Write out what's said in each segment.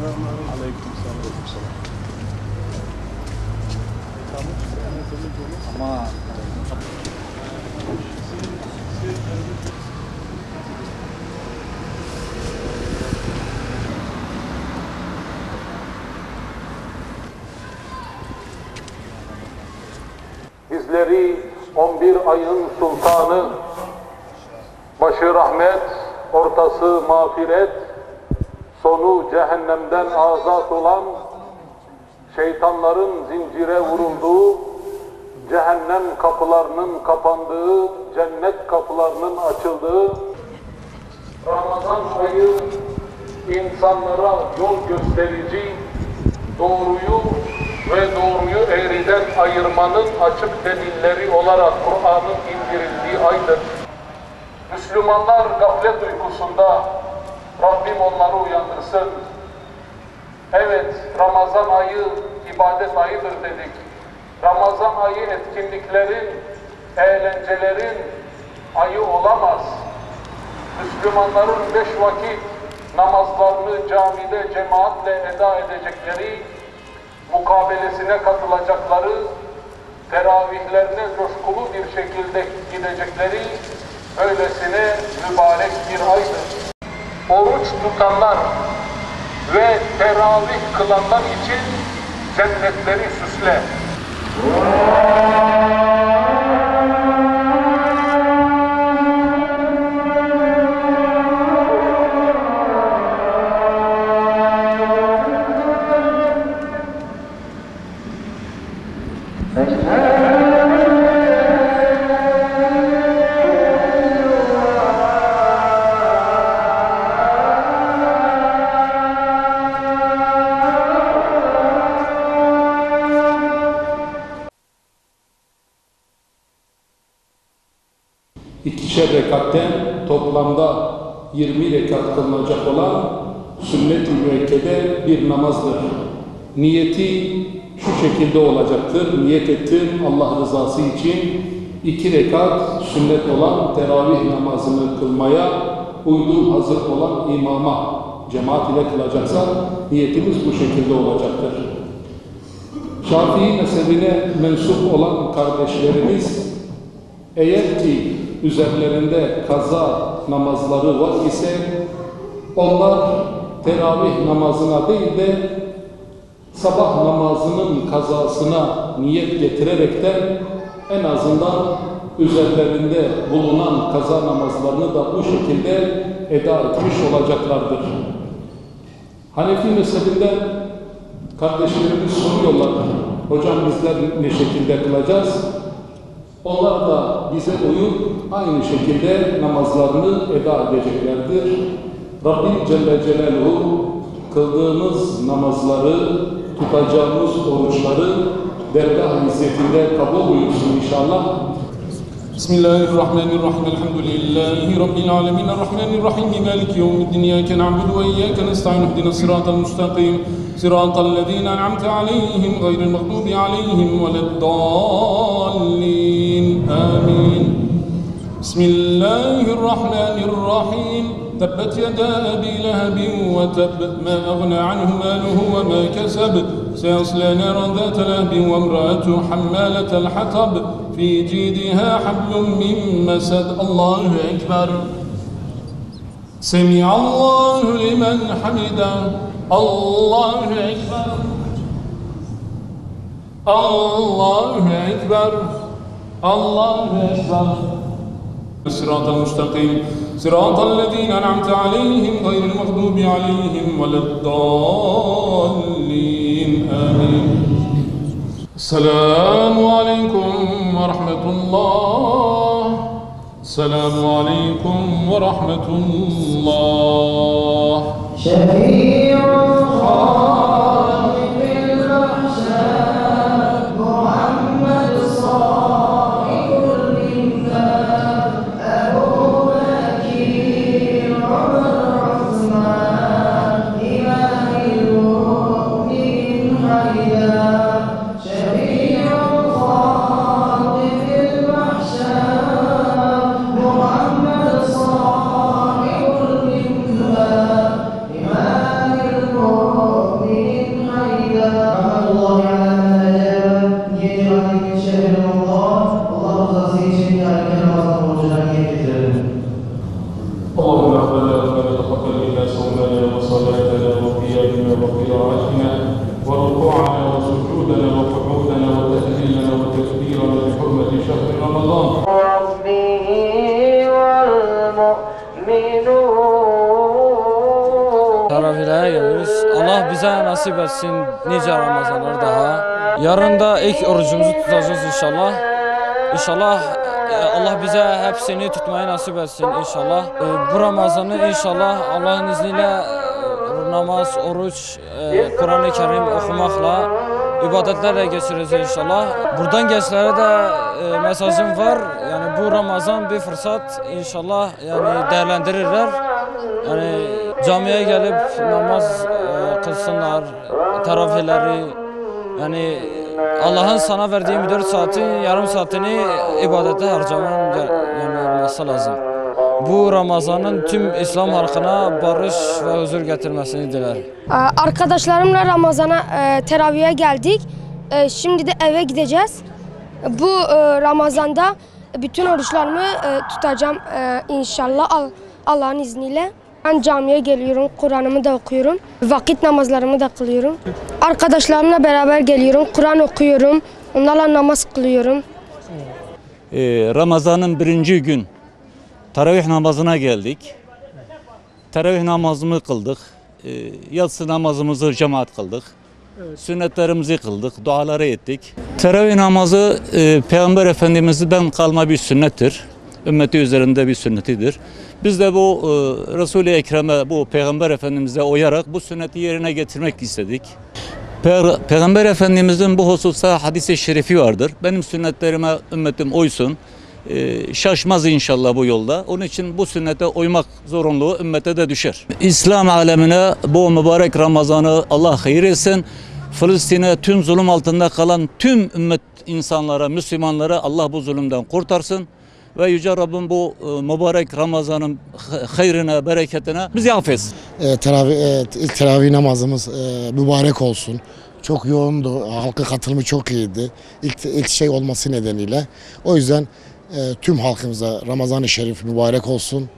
Aleykümselam. Ama bizleri 11 ayın sultanı, başı rahmet, ortası mağfiret, sonu cehennemden azat olan, şeytanların zincire vurulduğu, cehennem kapılarının kapandığı, cennet kapılarının açıldığı, Ramazan ayı insanlara yol gösterici, doğruyu ve doğruyu eğriden ayırmanın açık delilleri olarak Kur'an'ın indirildiği aydır. Müslümanlar gaflet uykusunda, Rabbim onları uyandırsın. Evet, Ramazan ayı ibadet ayıdır dedik. Ramazan ayı etkinliklerin, eğlencelerin ayı olamaz. Müslümanların 5 vakit namazlarını camide cemaatle eda edecekleri, mukabelesine katılacakları, teravihlerine coşkulu bir şekilde gidecekleri öylesine mübarek bir aydır. Oruç tutanlar ve teravih kılanlar için cennetleri süsle. İkişer rekatten toplamda 20 rekat kılınacak olan sünnet-i müekkede bir namazdır. Niyeti şu şekilde olacaktır. Niyet ettim Allah rızası için 2 rekat sünnet olan teravih namazını kılmaya uygun hazır olan imama cemaat ile kılacaksa niyetimiz bu şekilde olacaktır. Şafii mezhebine mensup olan kardeşlerimiz eğer ki üzerlerinde kaza namazları var ise onlar teravih namazına değil de sabah namazının kazasına niyet getirerekten en azından üzerlerinde bulunan kaza namazlarını da bu şekilde eda etmiş olacaklardır. Hanefi mezhebinden kardeşlerimiz soruyorlar, hocam bizler ne şekilde kılacağız? Onlar da bize uyup aynı şekilde namazlarını eda edeceklerdir. Rabbim Celle Celaluhu kıldığımız namazları, tutacağımız oruçları dergah hizmetinde kabul buyursun inşallah. Bismillahirrahmanirrahim. Elhamdülillahi Rabbil alemin. Errahmanirrahim. Maliki yevmiddin. İyyâke na'budu ve iyyâke nestaîn. İhdina's sirâtal mustakîm. Sirâtallezîne en'amte aleyhim gayril mağdûbi aleyhim veleddâllîn. Amin. Bismillahirrahmanirrahim. تبت يدا أبي لهب وتب ما أغنى عنه ماله وما كسب سيصلى نارا ذات لهب وامرأته حمالة الحطب في جيدها حبل من مسد. الله أكبر. سمع الله لمن حمده. الله أكبر. الله أكبر. الله أكبر. الصراط المستقيم صراط الذين أنعمت عليهم غير المغضوب عليهم ولا الضالين. آمين. السلام عليكم ورحمة الله. السلام عليكم ورحمة الله. شفيع Teravihlere geliyoruz. Allah bize nasip etsin nice Ramazanlar daha. Yarın da ilk orucumuzu tutacağız inşallah. İnşallah Allah bize hepsini tutmayı nasip etsin inşallah. Bu Ramazan'ı inşallah Allah'ın izniyle namaz, oruç, Kur'an-ı Kerim okumakla, ibadetlerle geçireceğiz inşallah. Buradan gençlere de mesajım var. Yani bu Ramazan bir fırsat inşallah yani değerlendirirler. Yani camiye gelip namaz kılsınlar, teravihleri, yani Allah'ın sana verdiği 24 saati, yarım saatini ibadete harcaman yani olması lazım. Bu Ramazan'ın tüm İslam halkına barış ve huzur getirmesini dilerim. Arkadaşlarımla Ramazan'a teravihe geldik. Şimdi de eve gideceğiz. Bu Ramazan'da bütün oruçlarımı tutacağım inşallah Allah'ın izniyle. Ben camiye geliyorum, Kur'an'ımı da okuyorum, vakit namazlarımı da kılıyorum. Arkadaşlarımla beraber geliyorum, Kur'an okuyorum, onlarla namaz kılıyorum. Ramazan'ın birinci gün teravih namazına geldik. Teravih namazımı kıldık. Yatsı namazımızı cemaat kıldık. Sünnetlerimizi kıldık, duaları ettik. Teravih namazı Peygamber Efendimiz'den kalma bir sünnettir. Ümmeti üzerinde bir sünnetidir. Biz de bu Resul-i Ekrem'e, bu Peygamber Efendimiz'e uyarak bu sünneti yerine getirmek istedik. Peygamber Efendimiz'in bu hususta hadis-i şerifi vardır. Benim sünnetlerime ümmetim uysun. Şaşmaz inşallah bu yolda. Onun için bu sünnete uymak zorunluluğu ümmete de düşer. İslam alemine bu mübarek Ramazan'ı Allah hayır etsin. Filistin'e tüm zulüm altında kalan tüm ümmet insanlara, Müslümanlara Allah bu zulümden kurtarsın. Ve Yüce Rabbim bu mübarek Ramazan'ın hayrına, bereketine bizi affetsin. İlk teravih namazımız mübarek olsun. Çok yoğundu, halkın katılımı çok iyiydi. İlk şey olması nedeniyle. O yüzden tüm halkımıza Ramazan-ı Şerif mübarek olsun.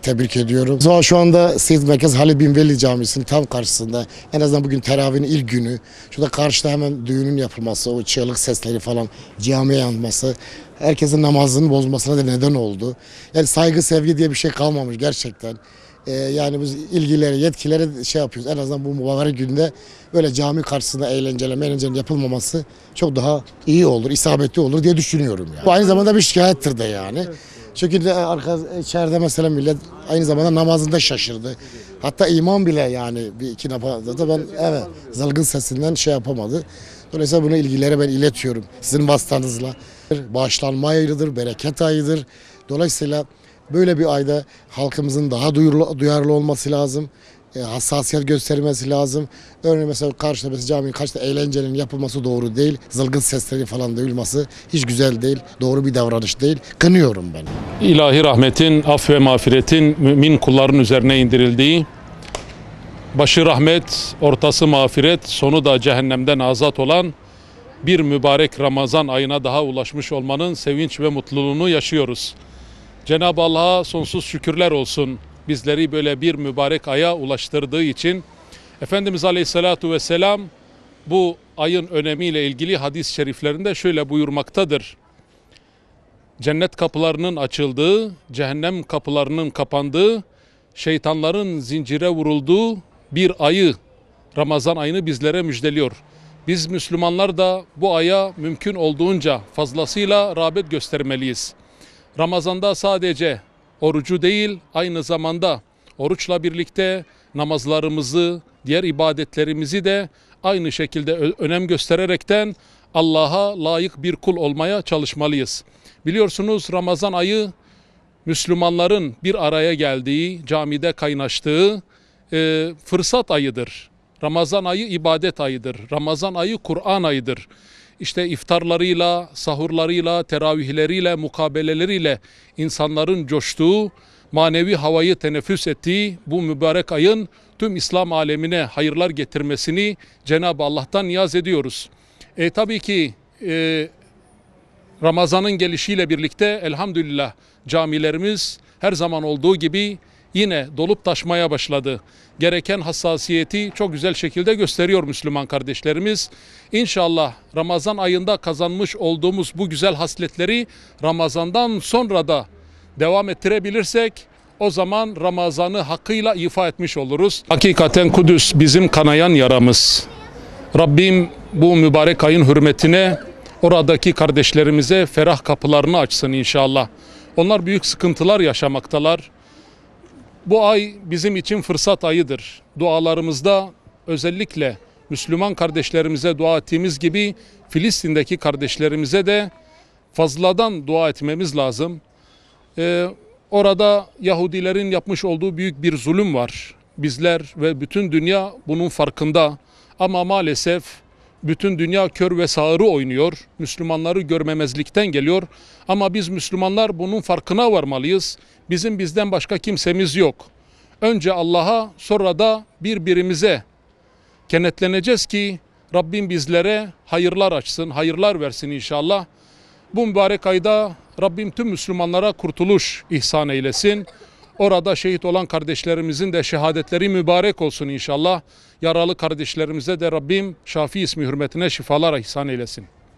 Tebrik ediyorum. Şu anda Seyit Merkez Halid bin Velid Camisi'nin tam karşısında. En azından bugün teravihin ilk günü. Şurada karşıda hemen düğünün yapılması, o çığlık sesleri falan camiye yanması. Herkesin namazını bozmasına da neden oldu. Yani saygı, sevgi diye bir şey kalmamış gerçekten. Yani biz ilgilere, yetkilere şey yapıyoruz. En azından bu mübarek günde böyle cami karşısında eğlencenin yapılmaması çok daha iyi olur, isabetli olur diye düşünüyorum. Yani. Bu aynı zamanda bir şikayettir de yani. Evet. Çünkü içeride mesela millet aynı zamanda namazında şaşırdı. Hatta imam bile yani bir iki namazda ben zılgın sesinden şey yapamadı. Dolayısıyla bunu ilgilere ben iletiyorum sizin vasıtanızla. Bağışlanma ayıdır, bereket ayıdır. Dolayısıyla böyle bir ayda halkımızın daha duyarlı olması lazım. Hassasiyet göstermesi lazım. Örneğin mesela karşıda mesela caminin karşıda eğlencenin yapılması doğru değil. Zılgın sesleri falan duyulması hiç güzel değil. Doğru bir davranış değil. Kınıyorum ben. İlahi rahmetin, af ve mağfiretin mümin kulların üzerine indirildiği, başı rahmet, ortası mağfiret, sonu da cehennemden azat olan bir mübarek Ramazan ayına daha ulaşmış olmanın sevinç ve mutluluğunu yaşıyoruz. Cenab-ı Allah'a sonsuz şükürler olsun. Bizleri böyle bir mübarek aya ulaştırdığı için Efendimiz Aleyhisselatü Vesselam bu ayın önemiyle ilgili hadis-i şeriflerinde şöyle buyurmaktadır. Cennet kapılarının açıldığı, cehennem kapılarının kapandığı, şeytanların zincire vurulduğu bir ayı, Ramazan ayını bizlere müjdeliyor. Biz Müslümanlar da bu aya mümkün olduğunca fazlasıyla rağbet göstermeliyiz. Ramazan'da sadece orucu değil, aynı zamanda oruçla birlikte namazlarımızı, diğer ibadetlerimizi de aynı şekilde önem göstererekten Allah'a layık bir kul olmaya çalışmalıyız. Biliyorsunuz Ramazan ayı Müslümanların bir araya geldiği, camide kaynaştığı fırsat ayıdır. Ramazan ayı ibadet ayıdır. Ramazan ayı Kur'an ayıdır. İşte iftarlarıyla, sahurlarıyla, teravihleriyle, mukabeleleriyle insanların coştuğu, manevi havayı teneffüs ettiği bu mübarek ayın tüm İslam alemine hayırlar getirmesini Cenab-ı Allah'tan niyaz ediyoruz. Tabii ki Ramazan'ın gelişiyle birlikte elhamdülillah camilerimiz her zaman olduğu gibi yine dolup taşmaya başladı. Gereken hassasiyeti çok güzel şekilde gösteriyor Müslüman kardeşlerimiz. İnşallah Ramazan ayında kazanmış olduğumuz bu güzel hasletleri Ramazan'dan sonra da devam ettirebilirsek O zaman Ramazan'ı hakkıyla ifa etmiş oluruz. Hakikaten Kudüs bizim kanayan yaramız. Rabbim bu mübarek ayın hürmetine oradaki kardeşlerimize ferah kapılarını açsın inşallah. Onlar büyük sıkıntılar yaşamaktalar. Bu ay bizim için fırsat ayıdır. Dualarımızda özellikle Müslüman kardeşlerimize dua ettiğimiz gibi Filistin'deki kardeşlerimize de fazladan dua etmemiz lazım. Orada Yahudilerin yapmış olduğu büyük bir zulüm var. Bizler ve bütün dünya bunun farkında. Ama maalesef bütün dünya kör ve sağırı oynuyor. Müslümanları görmemezlikten geliyor. Ama biz Müslümanlar bunun farkına varmalıyız. Bizim bizden başka kimsemiz yok. Önce Allah'a, sonra da birbirimize kenetleneceğiz ki Rabbim bizlere hayırlar açsın, hayırlar versin inşallah. Bu mübarek ayda Rabbim tüm Müslümanlara kurtuluş ihsan eylesin. Orada şehit olan kardeşlerimizin de şehadetleri mübarek olsun inşallah. Yaralı kardeşlerimize de Rabbim Şafi ismi hürmetine şifalar ihsan eylesin.